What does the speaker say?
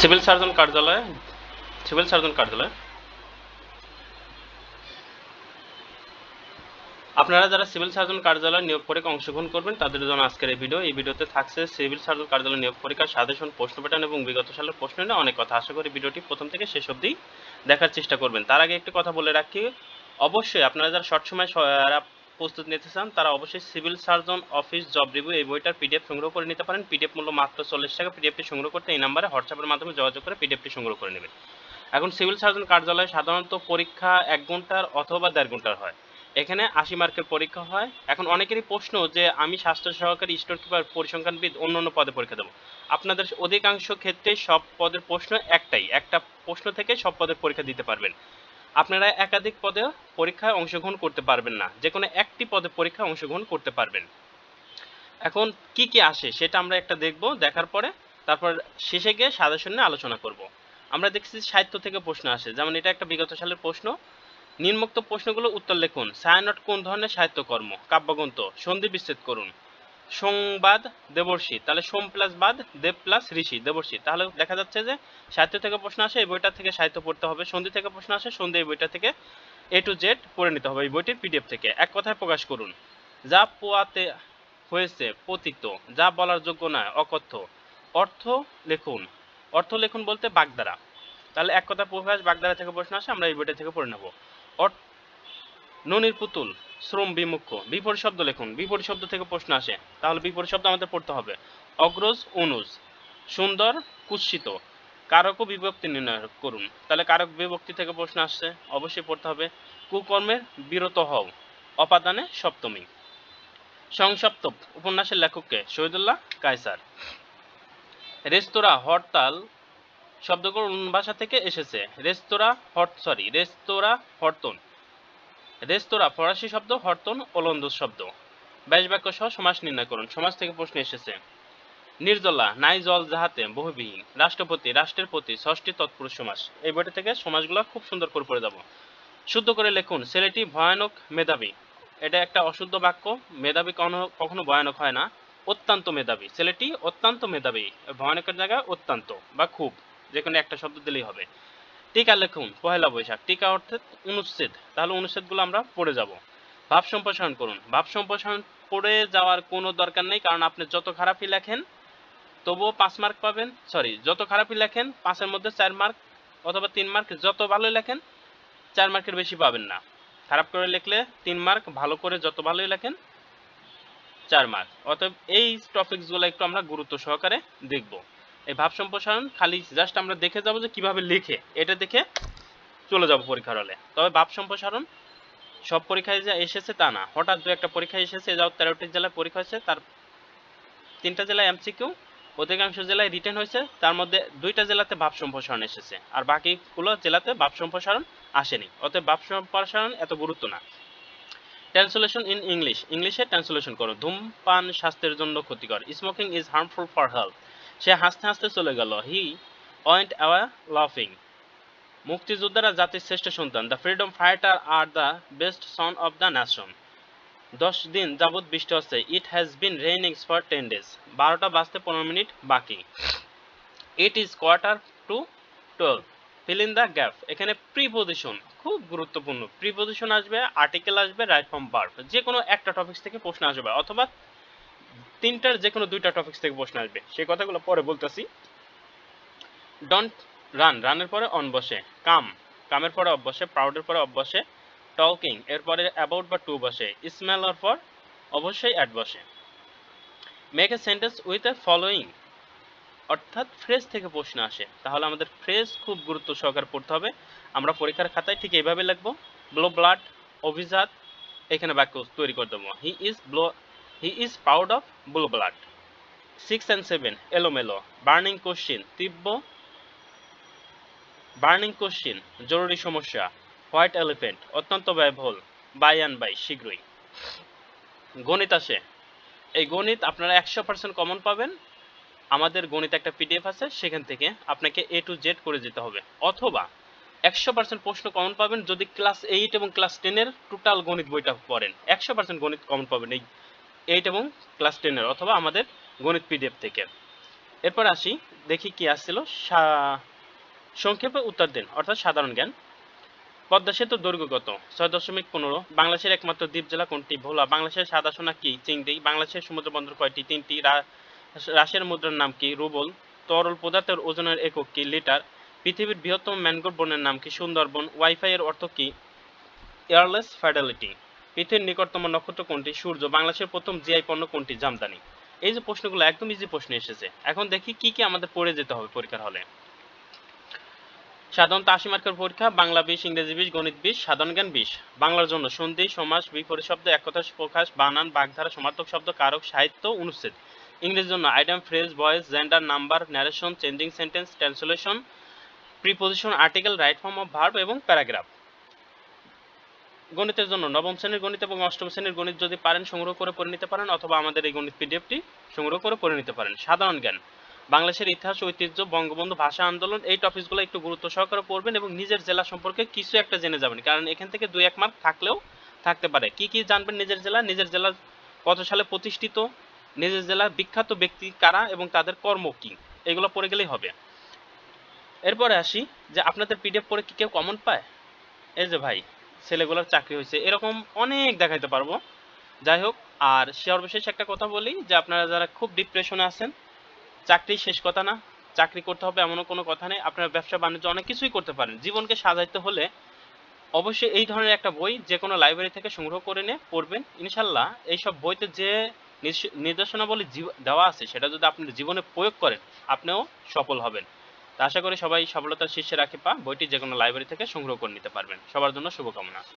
Civil surgeon কার্যালয় আপনারা যারা সিভিল সার্জন কার্যালয় নিয়োগ পরীক্ষা অংশগ্রহণ করবেন তাদের জন্য আজকের এই ভিডিওতে থাকছে সিভিল সার্জন কার্যালয় নিয়োগ পরীক্ষার সাজেশন, প্রশ্ন প্যাটার্ন এবং বিগত সালের প্রশ্ন নিয়ে অনেক কথা। আশা করি ভিডিওটি প্রথম থেকে শেষ অবধি দেখার চেষ্টা করবেন। তার আগে একটি কথা বলে রাখি, অবশ্যই আপনারা যারা শর্ট সময় প্রস্তুতি নিতে চান তারা অবশ্যই civil surgeon office job review এই বইটার পিডিএফ সংগ্রহ করে নিতে পারেন। পিডিএফ মূল্য মাত্র 40 টাকা। পিডিএফটি সংগ্রহ করতে এই নাম্বারে হোয়াটসঅ্যাপের মাধ্যমে যোগাযোগ করে পিডিএফটি সংগ্রহ করে নেবেন। এখন সিভিল সার্জন কার্যালয়ে সাধারণত পরীক্ষা 1 ঘন্টার অথবা 1.5 ঘন্টার হয়। এখানে 80 মার্কের পরীক্ষা হয়। এখন অনেকেরই প্রশ্ন যে আমি স্বাস্থ্য সহকারী, স্টোর কিপার, পরিসংখ্যানবিদ, অন্য পদে পরীক্ষা দেবো। আপনাদের অধিকাংশ ক্ষেত্রে সব পদের প্রশ্ন একটাই, একটা প্রশ্ন থেকে সব পদের পরীক্ষা দিতে পারবেন। আপনারা একাধিক পদে পরীক্ষায় অংশগ্রহণ করতে পারবেন না, যে কোনো একটি পদে পরীক্ষায় অংশগ্রহণ করতে পারবেন। এখন কি কি আসে সেটা আমরা একটা দেখব, দেখার পরে তারপর শেষে গিয়ে সাজেশন নিয়ে আলোচনা করব। আমরা দেখছি সাহিত্য থেকে প্রশ্ন আসে, যেমন এটা একটা বিগত সালের প্রশ্ন। নিম্নোক্ত প্রশ্নগুলো উত্তর লিখুন। ছায়ানট কোন ধরনের সাহিত্যকর্ম? কাব্যগ্রন্থ। সন্ধি বিচ্ছেদ করুন। সংবাদ দেবর্ষি, তাহলে সোম প্লাস বাদ, দেব প্লাস ঋষি, দেবর্ষি। তাহলে দেখা যাচ্ছে যে সাহিত্য থেকে প্রশ্ন আসে, এই বইটা থেকে সাহিত্য পড়তে হবে। সন্ধি থেকে প্রশ্ন আসে, সন্ধি এই বইটা থেকে A to Z পড়ে নিতে হবে এই বইটির পিডিএফ থেকে। এক কথায় প্রকাশ করুন। যা পোয়াতে হয়েছে পতিত, যা বলার যোগ্য নয় অকথ্য। অর্থ লিখুন। অর্থ লিখুন বলতে বাগধারা, তাহলে এক কথা প্রকাশ বাগধারা থেকে প্রশ্ন আসে, আমরা এই বইটা থেকে পড়ে নেব। ননির পুতুল, শ্রম বিমুখ্য। বিপরীত শব্দ লিখুন। বিপরীত শব্দ থেকে প্রশ্ন আসে, তাহলে বিপরীত শব্দ আমাদের পড়তে হবে। অগ্রজ অনুজ, সুন্দর কুৎসিত। কারক ও বিভক্তি নির্ণয় করুন, তাহলে কারক বিভক্তি থেকে প্রশ্ন আসছে, অবশ্যই পড়তে হবে। কুকর্মের বিরত হও, অপাদানে সপ্তমী। সংসপ্তক উপন্যাসের লেখককে? শহীদুল্লাহ কায়সার। রেস্তোরাঁ হরতাল শব্দগুলো কোন ভাষা থেকে এসেছে? রেস্তোরাঁ হরতন। রেস্তোরাঁ ফরাসি শব্দ, হরতন ওলন্দাজ শব্দ। 22 বাক্য সহ সমাস নির্ণয় করুন। সমাস থেকে প্রশ্ন এসেছে। নির্জলা, নাই জল যাহাতে, বহুবিহীন। রাষ্ট্রপতি, রাষ্ট্রের প্রতি, ষষ্ঠী তৎপুরুষ সমাস। এই বইটা থেকে সমাসগুলো খুব সুন্দর করে পড়ে যাব। শুদ্ধ করে লিখুন। ছেলেটি ভয়ানক মেধাবী, এটা একটা অশুদ্ধ বাক্য। মেধাবী কখনো ভয়ানক হয় না। অত্যন্ত মেধাবী, ছেলেটি অত্যন্ত মেধাবী। ভয়ানকের জায়গায় অত্যন্ত বা খুব, যে কোনো একটা শব্দ দিলেই হবে। টিকা লিখুন। পহেলা বৈশাখ। টিকা অর্থাৎ অনুচ্ছেদ, তাহলে অনুচ্ছেদগুলো আমরা পড়ে যাব। ভাব সম্প্রসারণ করুন। ভাব সম্প্রসারণ পড়ে যাওয়ার কোনো দরকার নেই, কারণ আপনি যত খারাপই লেখেন তবুও 5 মার্ক পাবেন। যত খারাপই লেখেন 5-এর মধ্যে 4 মার্ক অথবা 3 মার্ক, যত ভালোই লেখেন 4 মার্কের বেশি পাবেন না। খারাপ করে লিখলে 3 মার্ক, ভালো করে যত ভালোই লেখেন 4 মার্ক। অতএব এই টপিকসগুলো একটু আমরা গুরুত্ব সহকারে দেখব। এই ভাব সম্প্রসারণ খালি জাস্ট আমরা দেখে যাব যে কিভাবে লিখে, এটা দেখে চলে যাব পরীক্ষার হলে। তবে ভাব সম্প্রসারণ সব পরীক্ষায় যে এসেছে তা না, হঠাৎ 2-একটা পরীক্ষায় এসেছে। যাও 13টি জেলায় পরীক্ষা হয়েছে, তার 3টা জেলায় এমসিকিউ, অধিকাংশ জেলায় রিটেন হয়েছে। তার মধ্যে 2টা জেলাতে ভাব সম্প্রসারণ এসেছে, আর বাকিগুলো জেলাতে ভাব সম্প্রসারণ আসেনি। অতএব ভাব সম্প্রসারণ এত গুরুত্ব না। ট্রান্সলেশন ইন ইংলিশ, ইংলিশে ট্রান্সলেশন করো। ধূমপান স্বাস্থ্যের জন্য ক্ষতিকর। Smoking is harmful for health. সে হাসতে হাসতে চলে গেল। হি ওয়েন্ট অ্যাওয়ে লাফিং। মুক্তিযোদ্ধারা জাতির শ্রেষ্ঠ সন্তান। The freedom fighter are the best son of the nation. 10 দিন যাবৎ বৃষ্টি হচ্ছে। It has been raining for 10 days। 12টা বাজতে 15 মিনিট বাকি। It is quarter to 12। Fill in the gap. এখানে প্রিপোজিশন খুব গুরুত্বপূর্ণ। প্রিপোজিশন আসবে, আর্টিকেল আসবে, রাইট ফর্ম ভার্ব, যে কোনো একটা টপিক থেকে প্রশ্ন আসবে, অথবা 3টার যে কোনো 2টা টপিক থেকে প্রশ্ন আসবে। সেই কথাগুলো পরে বলতেছি। ডোন্ট রান, রানের পরে অন বসে। কাম, কামের পরে অফ বসে। প্রাউডের পরে অফ বসে। টকিং এর পরে অ্যাবাউট বা টু বসে। স্মেল এর পর অবশ্যই অ্যাড বসে। Make a sentence with a following, অর্থাৎ ফ্রেজ থেকে প্রশ্ন আসে, তাহলে আমাদের ফ্রেজ খুব গুরুত্ব সহকারে পড়তে হবে। আমরা পরীক্ষার খাতায় ঠিক এইভাবে লিখবো। ব্লো ব্লাড, অভিজাত, এখানে বাক্য তৈরি করে দেবো। He is proud of blue blood. 6 and 7 এলোমেলো। বার্নিং কোশ্চিন, তীব্র। বার্নিং কোশ্চিন জরুরি সমস্যা। হোয়াইট এলিফেন্ট অত্যন্ত ব্যয়বহুল। বাই অ্যান্ড বাই শীঘ্রই। গণিত আসে। এই গণিত আপনারা 100% কমন পাবেন। আমাদের গণিত একটা পিডিএফ আছে, সেখান থেকে আপনাকে A to Z করে যেতে হবে। অথবা 100% প্রশ্ন কমন পাবেন যদি ক্লাস 8 এবং ক্লাস 10 এর টোটাল গণিত বইটা পড়েন। 100% গণিত কমন পাবেন এই 8 এবং ক্লাস 10 এর, অথবা আমাদের গণিত পিডিএফ থেকে। এরপর আসি দেখি কি আসছিল। সংক্ষেপে উত্তর দিন, অর্থাৎ সাধারণ জ্ঞান। পদ্মা সেতুর দৈর্ঘ্য কত? 6.15। বাংলাদেশের একমাত্র দ্বীপ জেলা কোনটি? ভোলা। বাংলাদেশের সাদা সোনা কি? চিংড়ি। বাংলাদেশের সমুদ্র বন্দর কয়টি? 3টি। রাশিয়ার মুদ্রার নাম কি? রুবল। তরল পদার্থের ওজনের একক কি? লিটার। পৃথিবীর বৃহত্তম ম্যানগ্রোভ বনের নাম কি? সুন্দরবন। ওয়াইফাই এর অর্থ কি? Airless fidelity. পৃথিবীর নিকটতম নক্ষত্র কোনটি? সূর্য। বাংলাদেশের প্রথম জিআই পণ্য কোনটি? জামদানি। এই যে প্রশ্নগুলো একদম ইজি প্রশ্ন এসেছে। এখন দেখি কি কি আমাদের পড়ে যেতে হবে পরীক্ষার হলে। সাধারণত 80 মার্কের পরীক্ষা। বাংলা 20, ইংরেজি 20, গণিত 20, সাধারণ জ্ঞান 20। বাংলার জন্য সন্ধি, সমাস, বিপরীত শব্দ, এককথা প্রকাশ, বানান, বাগধারা, সমার্থক শব্দ, কারক, সাহিত্য, অনুচ্ছেদ। ইংরেজির জন্য item, phrase, voice, gender, number, narration, changing sentence, translation, preposition, article, right form of verb এবং প্যারাগ্রাফ। গণিতের জন্য নবম শ্রেণীর গণিত এবং অষ্টম শ্রেণীর গণিত যদি পারেন সংগ্রহ করে পড়ে নিতে পারেন, অথবা আমাদের এই গণিত পিডিএফটি সংগ্রহ করে পড়ে নিতে পারেন। সাধারণ জ্ঞান, বাংলাদেশের ইতিহাস, ঐতিহ্য, বঙ্গবন্ধু, ভাষা আন্দোলন, এই টপিকসগুলো একটু গুরুত্ব সহকারে পড়বেন এবং নিজের জেলা সম্পর্কে কিছু একটা জেনে যাবেন, কারণ এখান থেকে 2-1 মার্ক থাকলেও থাকতে পারে। কি কি জানবেন? নিজের জেলা, নিজের জেলা কত সালে প্রতিষ্ঠিত, নিজের জেলার বিখ্যাত ব্যক্তি কারা এবং তাদের কর্ম কি, এগুলো পড়ে গেলেই হবে। এরপরে আসি যে আপনাদের পিডিএফ পড়ে কি কেউ কমন পায়? এই যে ভাই, ছেলেগুলোর চাকরি হয়েছে, এরকম অনেক দেখাইতে পারবো। যাই হোক, আর সর্বশেষ একটা কথা বলি যে আপনারা যারা খুব ডিপ্রেশনে আছেন, চাকরি শেষ কথা না, চাকরি করতে হবে এমনও কোনো কথা নেই। আপনারা ব্যবসা বাণিজ্য অনেক কিছুই করতে পারেন। জীবনকে সাজাইতে হলে অবশ্যই এই ধরনের একটা বই যে কোনো লাইব্রেরি থেকে সংগ্রহ করে নিয়ে পড়বেন। ইনশাল্লাহ এইসব বইতে যে নির্দেশনাবলী দেওয়া আছে সেটা যদি আপনি জীবনে প্রয়োগ করেন, আপনিও সফল হবেন। তা আশা করি সবাই সফলতার শীর্ষে রাখি পা বইটি যে কোনো লাইব্রেরি থেকে সংগ্রহ করে নিতে পারবেন। সবার জন্য শুভকামনা।